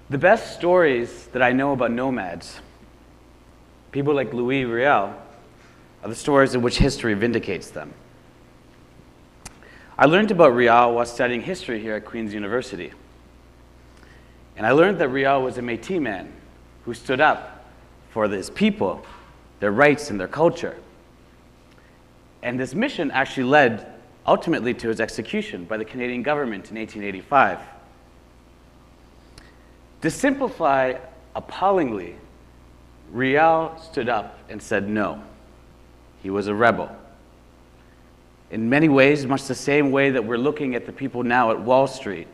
The best stories that I know about nomads, people like Louis Riel, are the stories in which history vindicates them. I learned about Riel while studying history here at Queen's University. And I learned that Riel was a Métis man who stood up for his people, their rights, and their culture. And this mission actually led ultimately to his execution by the Canadian government in 1885. To simplify appallingly, Riel stood up and said no. He was a rebel. In many ways, much the same way that we're looking at the people now at Wall Street,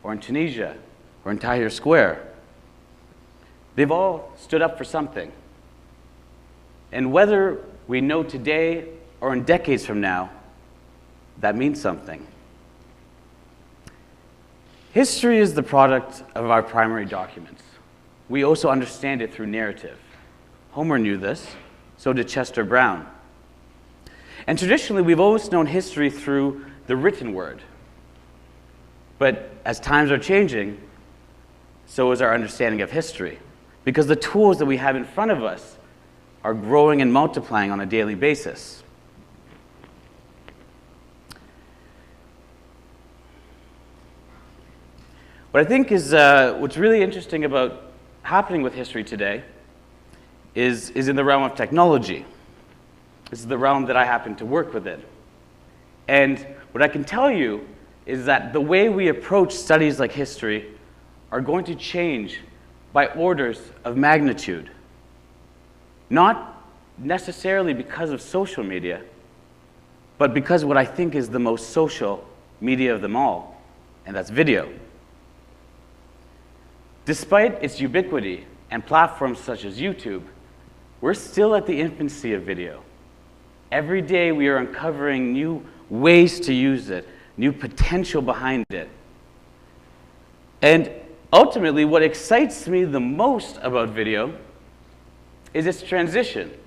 or in Tunisia, or in Tahrir Square. They've all stood up for something. And whether we know today or in decades from now, that means something. History is the product of our primary documents. We also understand it through narrative. Homer knew this, so did Chester Brown. And traditionally, we've always known history through the written word. But as times are changing, so is our understanding of history, because the tools that we have in front of us are growing and multiplying on a daily basis. What I think is what's really interesting about happening with history today is in the realm of technology. This is the realm that I happen to work within. And what I can tell you is that the way we approach studies like history are going to change by orders of magnitude. Not necessarily because of social media, but because what I think is the most social media of them all, and that's video. Despite its ubiquity and platforms such as YouTube, we're still at the infancy of video. Every day we are uncovering new ways to use it, new potential behind it. And ultimately, what excites me the most about video is its transition.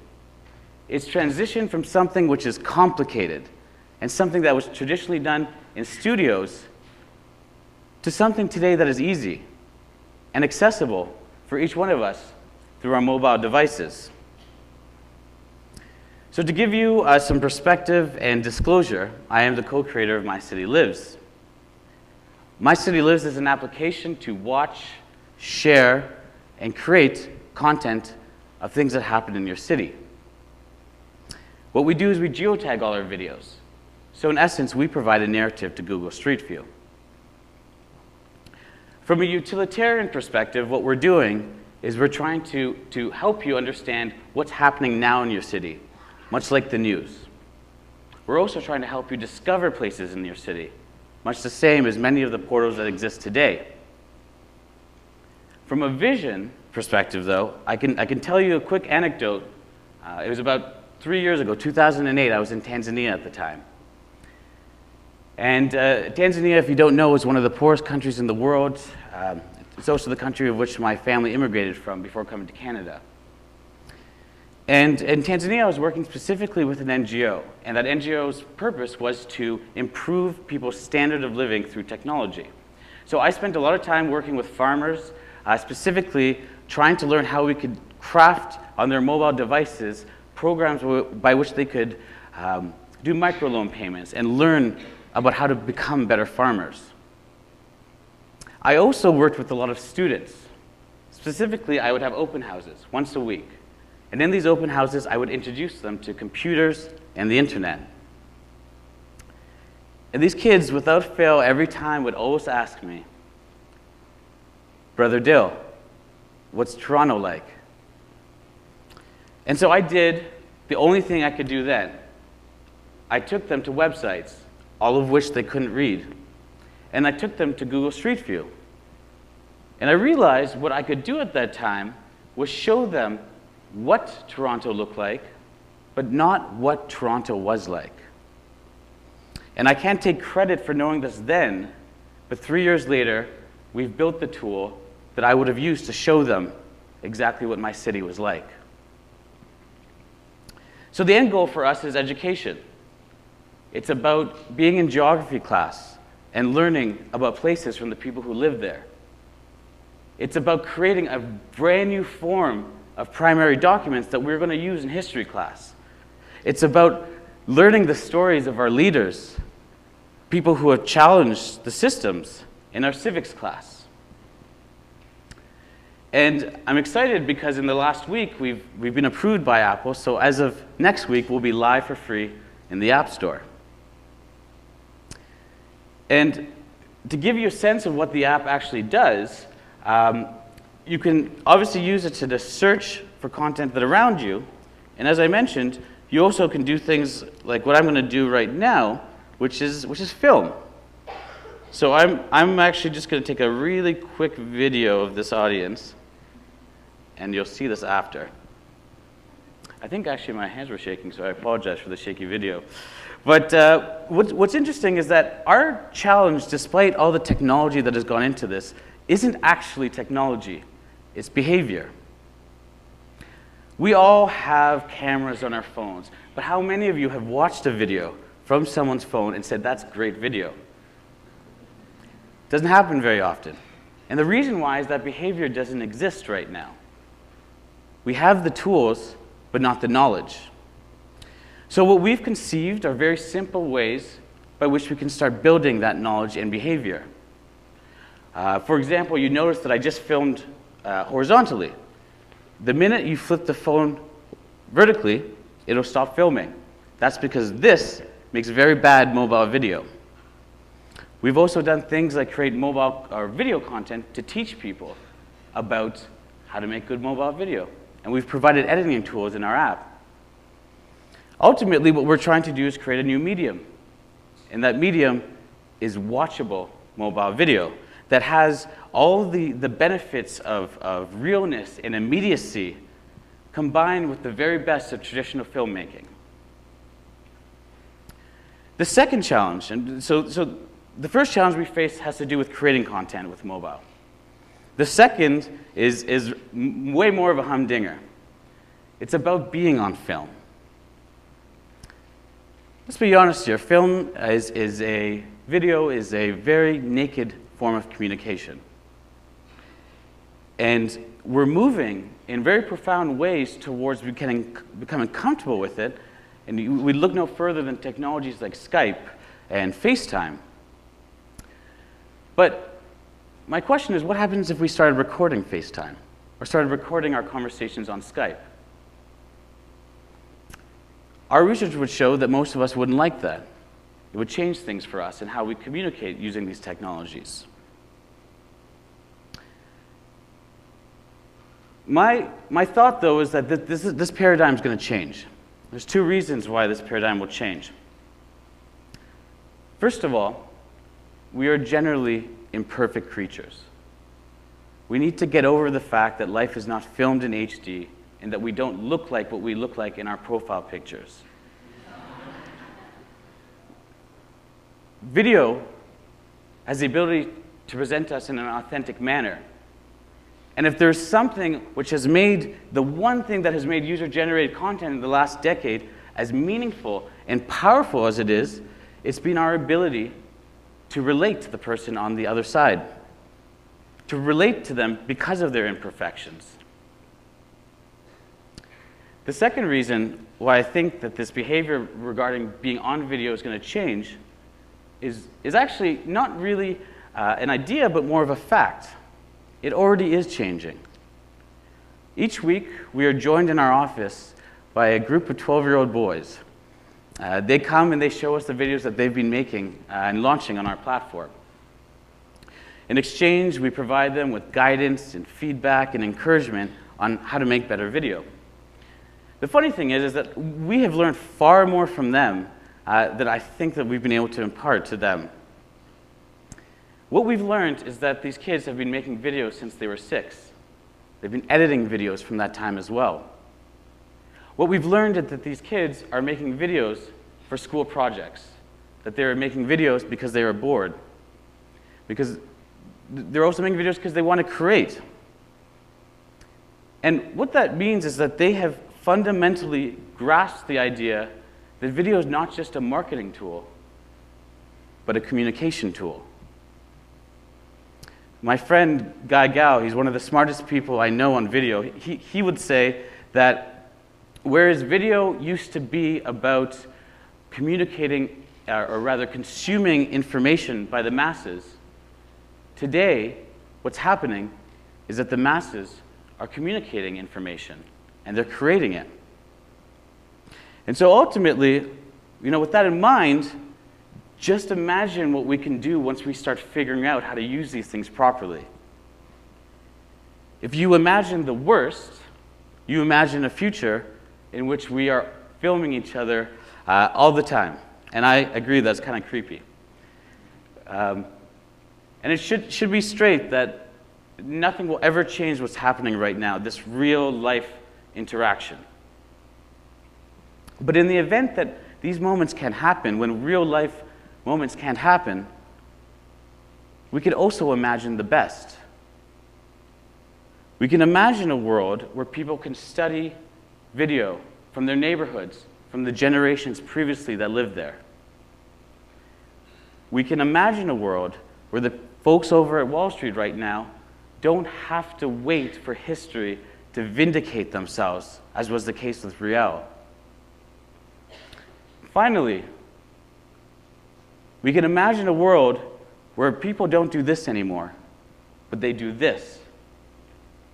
It's transition from something which is complicated and something that was traditionally done in studios to something today that is easy and accessible for each one of us through our mobile devices. So to give you some perspective and disclosure, I am the co-creator of My City Lives. My City Lives is an application to watch, share, and create content of things that happen in your city. What we do is we geotag all our videos. So in essence, we provide a narrative to Google Street View. From a utilitarian perspective, what we're doing is we're trying to help you understand what's happening now in your city, much like the news. We're also trying to help you discover places in your city, much the same as many of the portals that exist today. From a vision perspective, though, I can tell you a quick anecdote. It was about 3 years ago, 2008. I was in Tanzania at the time. And Tanzania, if you don't know, is one of the poorest countries in the world. It's also the country of which my family immigrated from before coming to Canada. And in Tanzania, I was working specifically with an NGO, and that NGO's purpose was to improve people's standard of living through technology. So I spent a lot of time working with farmers, specifically trying to learn how we could craft on their mobile devices programs by which they could do microloan payments and learn about how to become better farmers. I also worked with a lot of students. Specifically, I would have open houses once a week. And in these open houses, I would introduce them to computers and the internet. And these kids, without fail, every time would always ask me, "Brother Dill, what's Toronto like?" And so I did the only thing I could do then. I took them to websites, all of which they couldn't read. And I took them to Google Street View. And I realized what I could do at that time was show them what Toronto looked like, but not what Toronto was like. And I can't take credit for knowing this then, but 3 years later, we've built the tool that I would have used to show them exactly what my city was like. So the end goal for us is education. It's about being in geography class and learning about places from the people who live there. It's about creating a brand new form of primary documents that we're going to use in history class. It's about learning the stories of our leaders, people who have challenged the systems in our civics class. And I'm excited because in the last week, we've been approved by Apple, so as of next week, we'll be live for free in the App Store. And to give you a sense of what the app actually does, you can obviously use it to just search for content that around you. And as I mentioned, you also can do things like what I'm going to do right now, which is film. So I'm actually just going to take a really quick video of this audience, and you'll see this after. I think actually my hands were shaking, so I apologize for the shaky video. But what's interesting is that our challenge, despite all the technology that has gone into this, isn't actually technology, it's behavior. We all have cameras on our phones, but how many of you have watched a video from someone's phone and said, "That's great video"? Doesn't happen very often. And the reason why is that behavior doesn't exist right now. We have the tools, but not the knowledge. So what we've conceived are very simple ways by which we can start building that knowledge and behavior. For example, you notice that I just filmed horizontally. The minute you flip the phone vertically, it'll stop filming. That's because this makes very bad mobile video. We've also done things like create mobile or video content to teach people about how to make good mobile video. And we've provided editing tools in our app. Ultimately, what we're trying to do is create a new medium. And that medium is watchable mobile video that has all the benefits of realness and immediacy combined with the very best of traditional filmmaking. The second challenge, and so the first challenge we face has to do with creating content with mobile. The second is way more of a humdinger. It's about being on film. Let's be honest here, video is a very naked form of communication. And we're moving in very profound ways towards becoming comfortable with it. And we look no further than technologies like Skype and FaceTime. But my question is, what happens if we started recording FaceTime or started recording our conversations on Skype? Our research would show that most of us wouldn't like that. It would change things for us and how we communicate using these technologies. My thought, though, is that this paradigm is going to change. There's two reasons why this paradigm will change. First of all, we are generally imperfect creatures. We need to get over the fact that life is not filmed in HD and that we don't look like what we look like in our profile pictures. Video has the ability to present us in an authentic manner. And if there's something which has made, the one thing that has made user-generated content in the last decade as meaningful and powerful as it is, it's been our ability to relate to the person on the other side, to relate to them because of their imperfections. The second reason why I think that this behavior regarding being on video is going to change is actually not really an idea, but more of a fact. It already is changing. Each week, we are joined in our office by a group of 12-year-old boys. They come and they show us the videos that they've been making and launching on our platform. In exchange, we provide them with guidance and feedback and encouragement on how to make better video. The funny thing is that we have learned far more from them than I think that we've been able to impart to them. What we've learned is that these kids have been making videos since they were 6. They've been editing videos from that time as well. What we've learned is that these kids are making videos for school projects, that they're making videos because they are bored, because they're also making videos because they want to create. And what that means is that they have fundamentally grasped the idea that video is not just a marketing tool, but a communication tool. my friend Guy Gao, he's one of the smartest people I know on video, he would say that whereas video used to be about communicating, or rather consuming information by the masses, today what's happening is that the masses are communicating information and they're creating it. And so ultimately, with that in mind, just imagine what we can do once we start figuring out how to use these things properly. If you imagine the worst, you imagine a future in which we are filming each other all the time. And I agree that's kind of creepy. And it should be straight that nothing will ever change what's happening right now, this real life interaction. But in the event that these moments can happen, when real life moments can't happen, we could also imagine the best. We can imagine a world where people can study video from their neighborhoods, from the generations previously that lived there. We can imagine a world where the folks over at Wall Street right now don't have to wait for history to vindicate themselves, as was the case with Riel. Finally, we can imagine a world where people don't do this anymore, but they do this.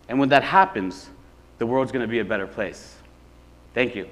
And when that happens, the world's going to be a better place. Thank you.